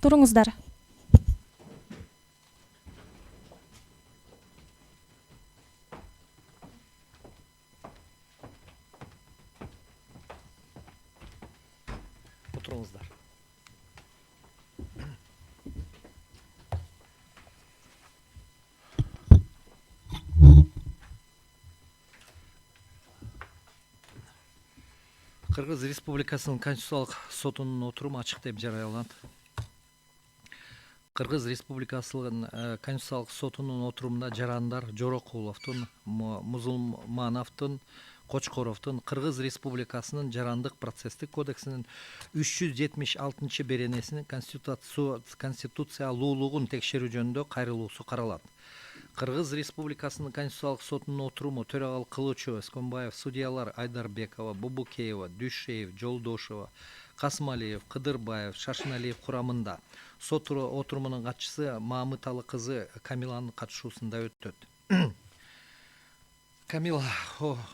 Туруңуздар. Отырыңыздар. Кыргыз Республикасынын Конституциялык сотунун отуруму ачык деп жарыяланат. Кыргыз Республикасынын Конституциялык сотунун отурумунда Жарандар, Жорокуловдун, Музулмановдун, Кочкоровдун Кыргыз Республикасынын Жарандык процесстик кодексинин 376 беренесинин конституциялуулугун текшерүү жөнүндө кайрылуусу каралат. Кыргыз Республикасынын Конституциялык сотунун отуруму төрагалык кылуучу Эскомбаев, судьялар Айдарбекова, Бубукеева, Дүйшеев, Жолдошева, Касымалиев, Кыдырбаев, Шашыналиев курамында. Сот отурумунун катчысы Мамыталы кызы Камиланын катышуусунда өтөт. Камила,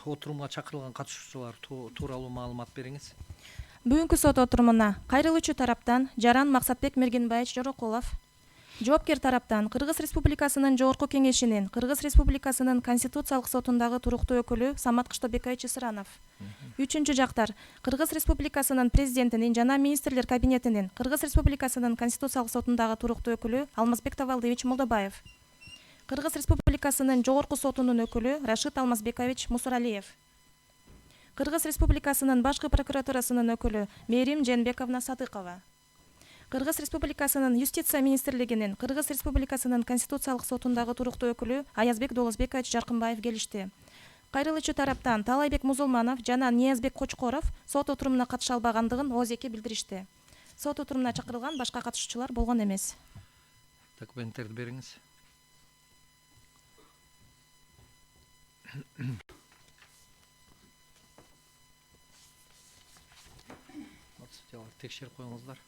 отурумга чакырылган катышуучулар тууралуу маалымат бериңиз. Бүгүнкү сот отурумуна кайрылуучу тараптан Жаран Максатбек Мергенбаевич Жорокулов, жоопкер тараптан Кыргыз Республикасынын Жогорку Кеңешинин, Кыргыз Республикасынын Конституциялык сотундагы туруктуу өкүлү Самат Кыштобекович Ысыранов. Үчүнчү жактар Кыргыз Республикасынын президентинин жана министрлер кабинетинин, Кыргыз Республикасынын Конституциялык сотундагы туруктуу өкүлү Алмазбек Тавалдиевич Молдобаев. Кыргыз Республикасынын Жогорку сотунун өкүлү Рашид Алмазбекович Мусуралиев. Кыргыз Республикасынын башкы прокуратурасынын өкүлү Мээрим Женбековна Садыкова. Кыргыз Республикасынын Юстиция министрлигинин, Кыргыз Республикасынын Конституциялык сотундагы туруктуу өкүлү Аязбек Долозбекович Жаркынбаев келишти. Кайрылуучу тараптан Талайбек Музулманов жана Ниязбек Кочкоров сот отурумуна катыша албагандыгын ооз-эки билдиришти. Сот отурумуна чакырылган башка катышуучулар болгон эмес. Документтерди бериңиз. Текшерип коюңуздар.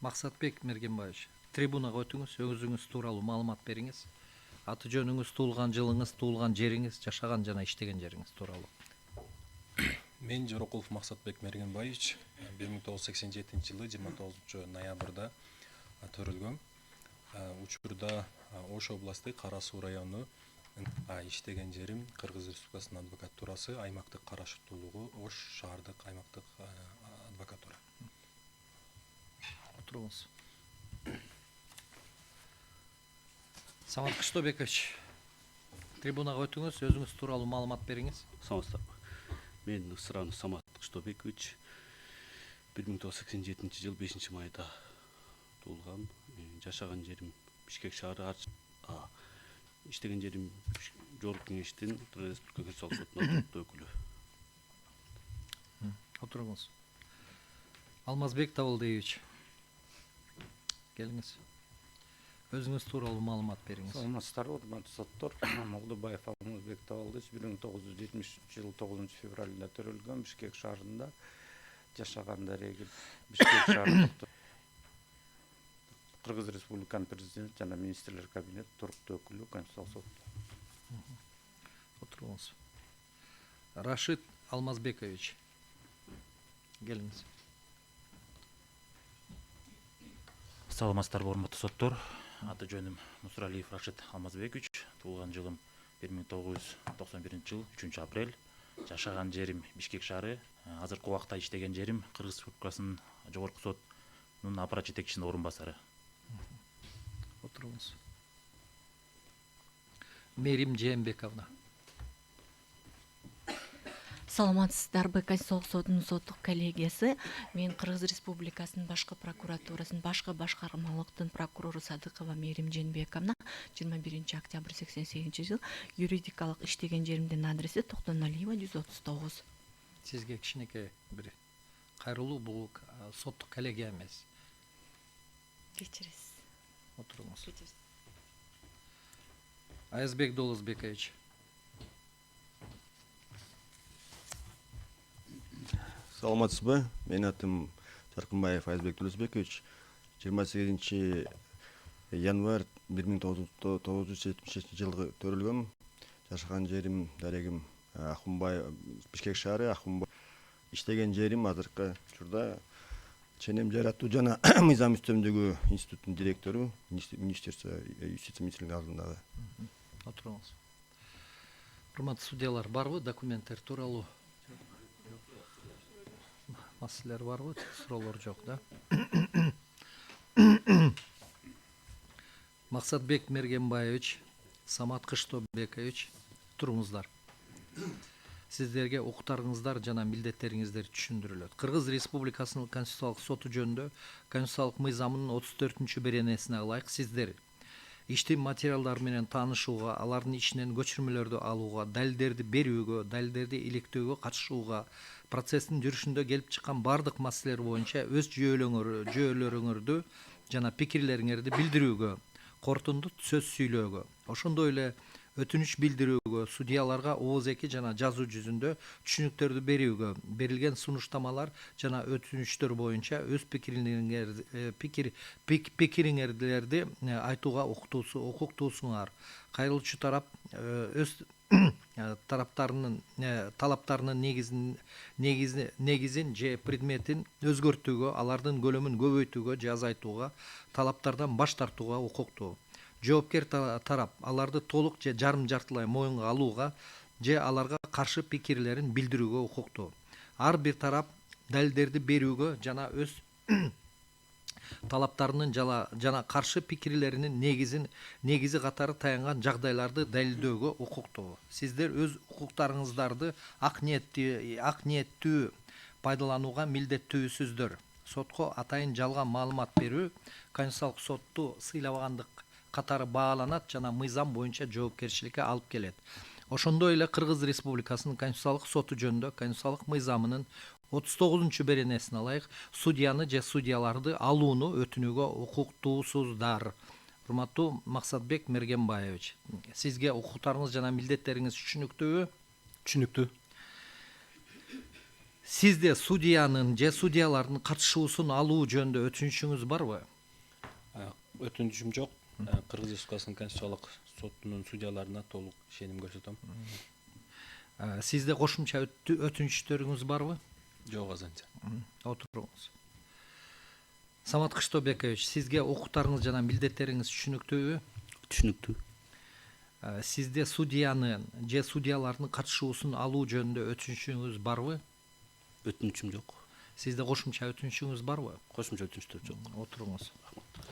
Максатбек Мергенбаевич, трибунага өтүңүз, өзүңүз тууралуу маалымат бериңиз. Аты жөнүңүз, туулган жылыңыз, туулган жериңиз, жашаган жана иштеген жериңиз тууралуу. Мен Жорокулов Максатбек Мергенбаевич 1987 жылы 29 ноябрда төрөлгөм. Учурда Ош областы Кара Суу району иштеген жерим Кыргыз Республикасынын адвокатурасы, аймактык караштуулугу Ош шаардык аймактык адвокатура. Отуруңуз. Самат Кыштобекович, трибунага өтүңүз, өзүңүз тууралуу маалымат бериңиз. Саламатсыздарбы. Мен Ысыранов Самат Кыштобекович 1987 жыл 5 майда туулгам. Жашаган жерим Бишкек шаары, иштеген жерим Жогорку Кеңештин Кыргыз Республикасы сотунун туруктуу өкүлү. Отуруңуз. Алмазбек Тавалдиевич, келиңиз. Өзүңүз тууралуу маалымат бериңиз. Саламатсыздарбы, урматтуу соттор. Молдобаев Алмазбек Тавалдиевич 1970 жылы 9 февралда төрөлгөн, Бишкек шаарында жашаганда регил Бишкек шаарында Кыргыз Республиканын президенти жана министрлер кабинет туруктуу өкүлү Конституциялык сот. Отуруңуз. Рашид Алмазбекович, келиңиз. Саламатсыздарбы, урматтуу соттор. Аты жөнүм Мусуралиев Рашид Алмазбекович. Туулган жылым 1991 жыл 3 апрель. Жашаган жерим Бишкек шаары. Азыркы убакта иштеген жерим Кыргыз Республикасынын Жогорку сотунун аппарат жетекчисинин орун басары. Отуруңуз. Мээрим Женбековна. Саламатсыздарбы, Конституциялык сотунун соттук коллегиясы. Мен Кыргыз Республикасынын башкы прокуратурасынын башкы башкармалыктын прокурору Садыкова Мээрим Женбековна 21 октябрь 88 жыл. Юридикалык иштеген жеримдин адреси Токтоналиева 139. Сизге кичинекей бир кайрылуу, бул соттук коллегия эмес. Кечиресиз. Отуруңуз. Аязбек Долозбекович. Саламатсызбы? Менин атым Жаркынбаев Аязбек Долозбекович. 28 январь 1976 жылы төрөлгөм. Жашаган жерим дарегим Ахунбай, Бишкек шаары, Ахунбай иштеген жерим азыркы учурда ченем жаратуу жана мыйзам үстөмдүгү институттун директору, Министерство юстиция министрлигинин алдындагы. Отуруңуз. Урматтуу судьялар, барбы документтер тууралуу маселелер барбы? Суроолор жок, да? Максатбек Мергенбаевич, Самат Кыштобекович, туруңуздар. Сиздерге укуктарыңыздар жана милдеттериңиздер түшүндүрүлөт. Кыргыз Республикасынын Конституциялык соту жөнүндө Конституциялык мыйзамынын 34 беренесине ылайык сиздер иштин материалдары менен таанышууга, алардын ичинен көчүрмөлөрдү алууга, далилдерди берүүгө, далилдерди иликтөөгө катышууга, процесстин жүрүшүндө келип чыккан бардык маселелер боюнча өз жүйөлөрүңөрдү жана пикирлериңерди билдирүүгө, корутунду сөз сүйлөөгө, ошондой эле өтүнүч билдирүүгө, судьяларга ооз-эки жана жазуу жүзүндө түшүнүктөрдү берүүгө, берилген сунуштамалар жана өтүнүчтөр боюнча өз пикириңерди айтууга укуктуусуңар. Кайрылуучу тарап өз тараптарынын талаптарынын негизин же предметин өзгөртүүгө, алардын көлөмүн көбөйтүүгө же азайтууга, талаптардан баш тартууга укуктуу. Жоопкер тарап аларды толук же жарым жартылай моюнга алууга же аларга каршы пикирлерин билдирүүгө укуктуу. Ар бир тарап далилдерди берүүгө жана өз талаптарынын жана каршы пикирлеринин негизи катары таянган жагдайларды далилдөөгө укуктуу. Сиздер өз укуктарыңыздарды ак ниеттүү пайдаланууга милдеттүүсүздөр. Сотко атайын жалган маалымат берүү Конституциялык сотту сыйлабагандык катары бааланат жана мыйзам боюнча жоопкерчиликке алып келет. Ошондой эле Кыргыз Республикасынын Конституциялык соту жөнүндө Конституциялык мыйзамынын 39 беренесине ылайык судьяны же судьяларды алууну өтүнүүгө укуктуусуздар. Урматтуу Максатбек Мергенбаевич, сизге укуктарыңыз жана милдеттериңиз түшүнүктүүбү? Түшүнүктүү. Сизде судьянын же судьялардын катышуусун алуу жөнүндө өтүнүчүңүз барбы? Өтүнүчүм жок. Кыргыз Республикасынын Конституциялык сотунун судьяларына толук ишеним көрсөтөм. Сизде кошумча өтүнүчтөрүңүз барбы? Жок азанча. Отуруңуз. Самат Кыштобекович, сизге укуктарыңыз жана милдеттериңиз түшүнүктүүбү? Түшүнүктүү. Сизде судьянын же судьялардын катышуусун алуу жөнүндө өтүнүчүңүз барбы? Өтүнүчүм жок. Сизде кошумча өтүнүчүңүз барбы? Кошумча өтүнүчтөр жок. Отуруңуз.